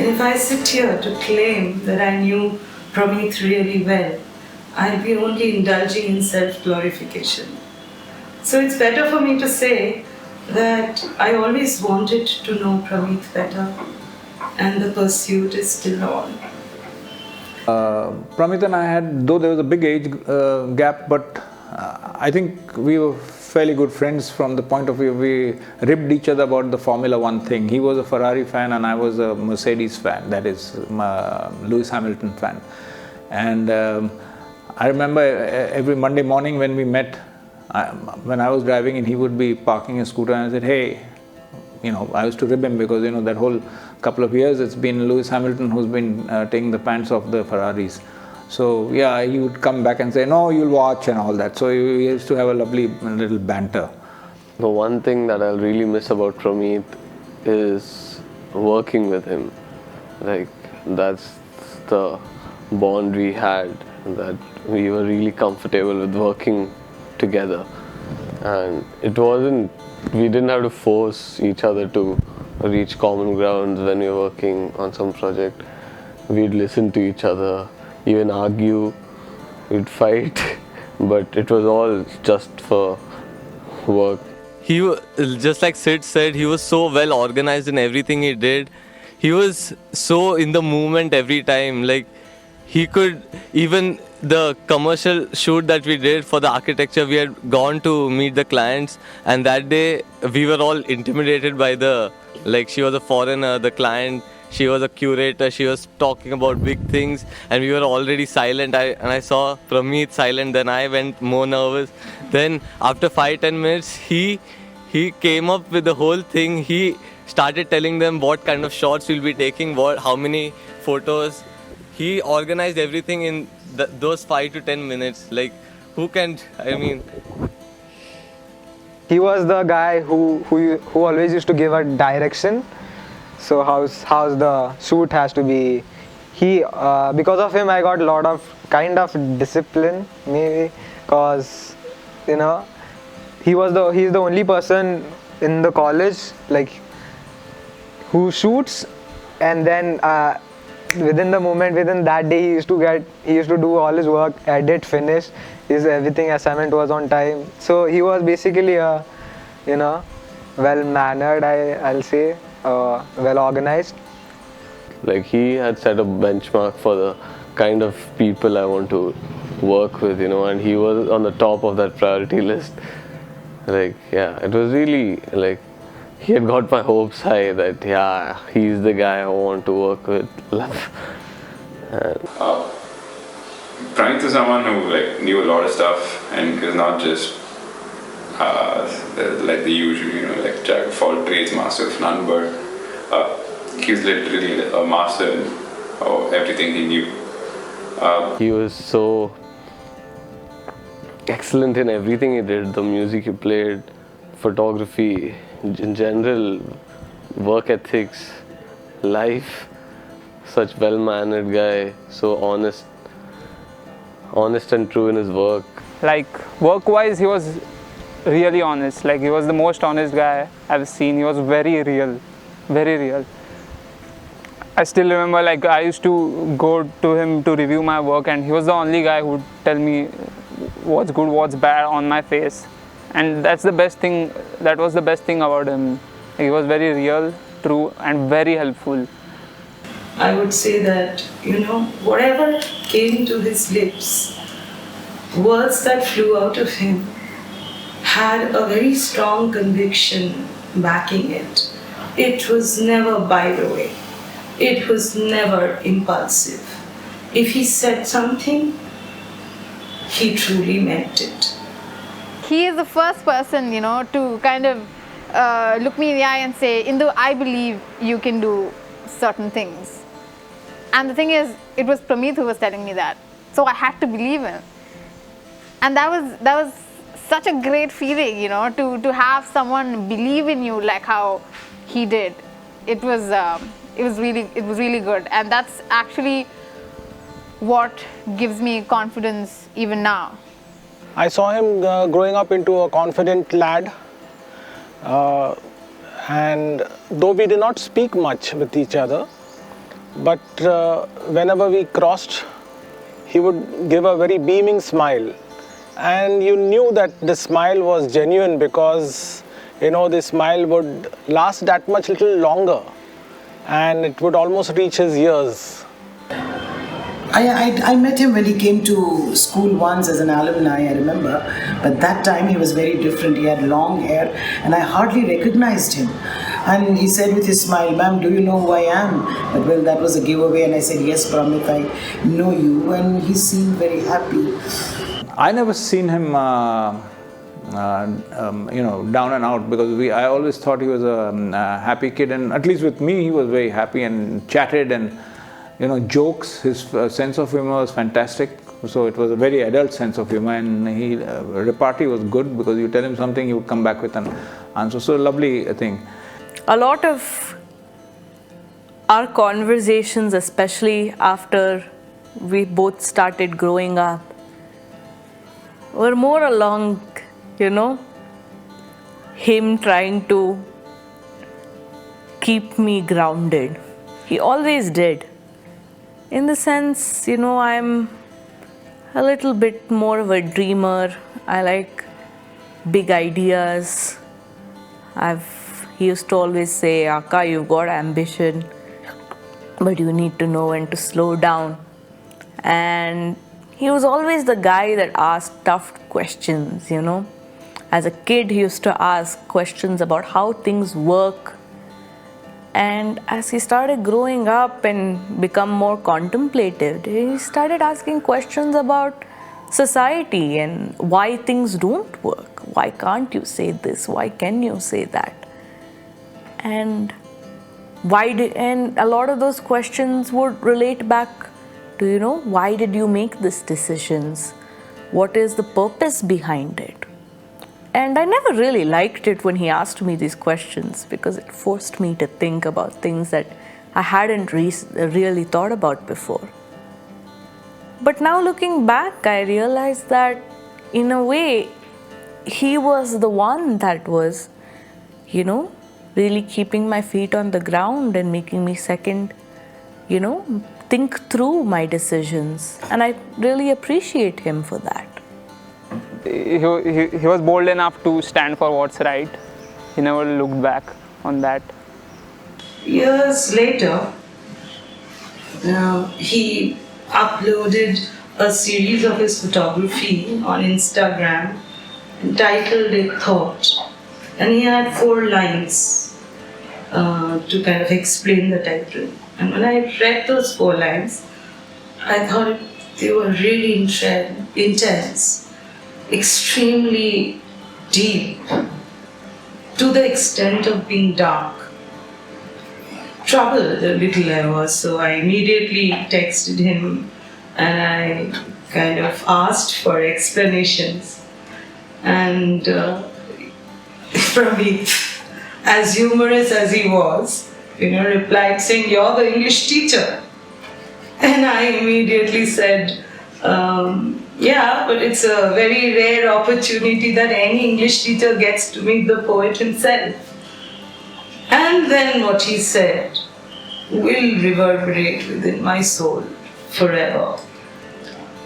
And if I sit here to claim that I knew Pramit really well, I'll be only indulging in self-glorification. So it's better for me to say that I always wanted to know Pramit better, and the pursuit is still on. Pramit and I had, though there was a big age gap, but I think we were fairly good friends from the point of view we ribbed each other about the Formula One thing. He was a Ferrari fan and I was a Mercedes fan, that is, Lewis Hamilton fan. And I remember every Monday morning when we met, when I was driving and he would be parking his scooter, and I said, hey, I used to rib him because, that whole couple of years it's been Lewis Hamilton who's been taking the pants off the Ferraris. So yeah, he would come back and say, no, you'll watch and all that. So we used to have a lovely little banter. The one thing that I'll really miss about Pramit is working with him. Like, that's the bond we had, that we were really comfortable with working together. And we didn't have to force each other to reach common grounds when we were working on some project. We'd listen to each other, even argue, we'd fight, but it was all just for work. He, just like Sid said, he was so well organized in everything he did. He was so in the moment every time. Like, he could, even the commercial shoot that we did for the architecture, we had gone to meet the clients, and that day we were all intimidated by she was a foreigner, the client, she was a curator, she was talking about big things, and we were already silent. I saw Pramit silent, then I went more nervous. Then after 5-10 minutes, he came up with the whole thing. He started telling them what kind of shots we'll be taking, how many photos. He organized everything in those 5 to 10 minutes. Like, who can, He was the guy who always used to give a direction. So how's the shoot has to be. Because of him, I got a lot of kind of discipline, maybe, because he's the only person in the college who shoots, and then within that day he used to do all his work, edit, finish, his everything assignment was on time. So he was basically a well mannered, I'll say, well organized. Like, he had set a benchmark for the kind of people I want to work with, and he was on the top of that priority list. Like, yeah, it was really he had got my hopes high that, yeah, he's the guy I want to work with. Pramit was someone who knew a lot of stuff, and he was not just the usual, jack of all trades, master of none, but he was literally a master in everything he knew. He was so excellent in everything he did, the music he played, photography, in general, work ethics, life. Such well-mannered guy, so honest and true in his work. Like, work-wise, he was really honest. Like, he was the most honest guy I've seen. He was very real, very real. I still remember, I used to go to him to review my work, and he was the only guy who would tell me what's good, what's bad on my face. And that's the best thing, that was the best thing about him. He was very real, true, and very helpful. I would say that, whatever came to his lips, words that flew out of him had a very strong conviction backing it. It was never by the way. It was never impulsive. If he said something, he truly meant it. He is the first person, to kind of look me in the eye and say, Indu, I believe you can do certain things. And the thing is, it was Pramit who was telling me that. So I had to believe him. And that was such a great feeling, to have someone believe in you like how he did. It was really good. And that's actually what gives me confidence even now. I saw him growing up into a confident lad. And though we did not speak much with each other, but whenever we crossed, he would give a very beaming smile. And you knew that the smile was genuine because, the smile would last that much little longer and it would almost reach his ears. I met him when he came to school once as an alumni, I remember. But that time he was very different. He had long hair and I hardly recognized him. And he said with his smile, "Ma'am, do you know who I am?" But well, that was a giveaway. And I said, "Yes, Pramit, I know you." And he seemed very happy. I never seen him, down and out, because I always thought he was a happy kid, and at least with me, he was very happy and chatted and jokes. His sense of humor was fantastic. So it was a very adult sense of humor, and repartee was good because you tell him something, he would come back with an answer. So lovely thing. A lot of our conversations, especially after we both started growing up, were more along, him trying to keep me grounded. He always did. In the sense, I'm a little bit more of a dreamer. I like big ideas. He used to always say, "Akka, you've got ambition, but you need to know when to slow down." And he was always the guy that asked tough questions, As a kid, he used to ask questions about how things work. And as he started growing up and become more contemplative, he started asking questions about society and why things don't work. Why can't you say this? Why can you say that? And and a lot of those questions would relate back to, why did you make these decisions? What is the purpose behind it? And I never really liked it when he asked me these questions because it forced me to think about things that I hadn't really thought about before. But now looking back, I realized that in a way, he was the one that was, really keeping my feet on the ground and making me think through my decisions. And I really appreciate him for that. He was bold enough to stand for what's right. He never looked back on that. Years later, he uploaded a series of his photography on Instagram entitled "A Thought," and he had 4 lines to kind of explain the title. And when I read those 4 lines, I thought they were really intense, extremely deep, to the extent of being dark. Troubled a little I was, so I immediately texted him and I kind of asked for explanations. And Pramit, as humorous as he was, replied saying, "You're the English teacher." And I immediately said, yeah, but it's a very rare opportunity that any English teacher gets to meet the poet himself. And then what he said will reverberate within my soul forever.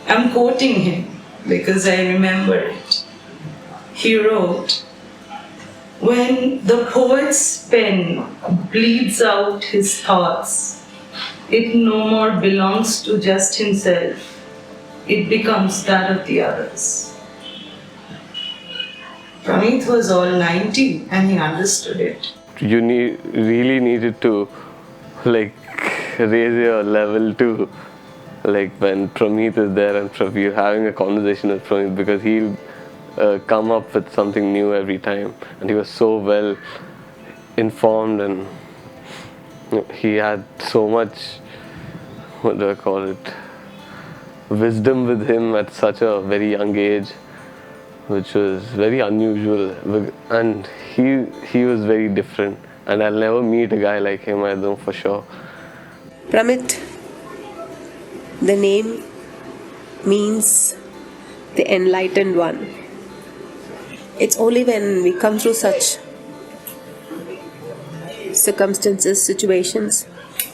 I'm quoting him because I remember it. He wrote, "When the poet's pen bleeds out his thoughts, it no more belongs to just himself. It becomes that of the others." Pramit was all 90 and he understood it. You really needed to raise your level to when Pramit is there and you're having a conversation with Pramit, because he'll come up with something new every time, and he was so well informed and he had so much, wisdom with him at such a very young age, which was very unusual, and he was very different, and I'll never meet a guy like him, I know for sure. Pramit, the name means the enlightened one. It's only when we come through such circumstances, situations,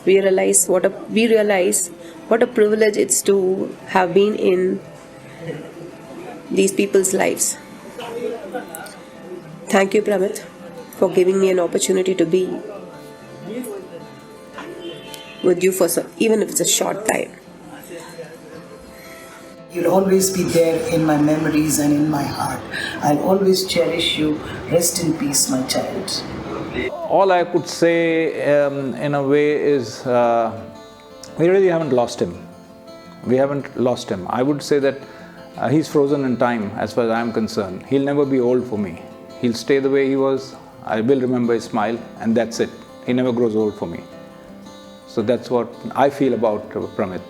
we realize what a privilege it's to have been in these people's lives. Thank you, Pramit, for giving me an opportunity to be with you for even if it's a short time. You'll always be there in my memories and in my heart. I'll always cherish you. Rest in peace, my child. All I could say in a way is we really haven't lost him. We haven't lost him. I would say that he's frozen in time as far as I'm concerned. He'll never be old for me. He'll stay the way he was. I will remember his smile, and that's it. He never grows old for me. So that's what I feel about Pramit.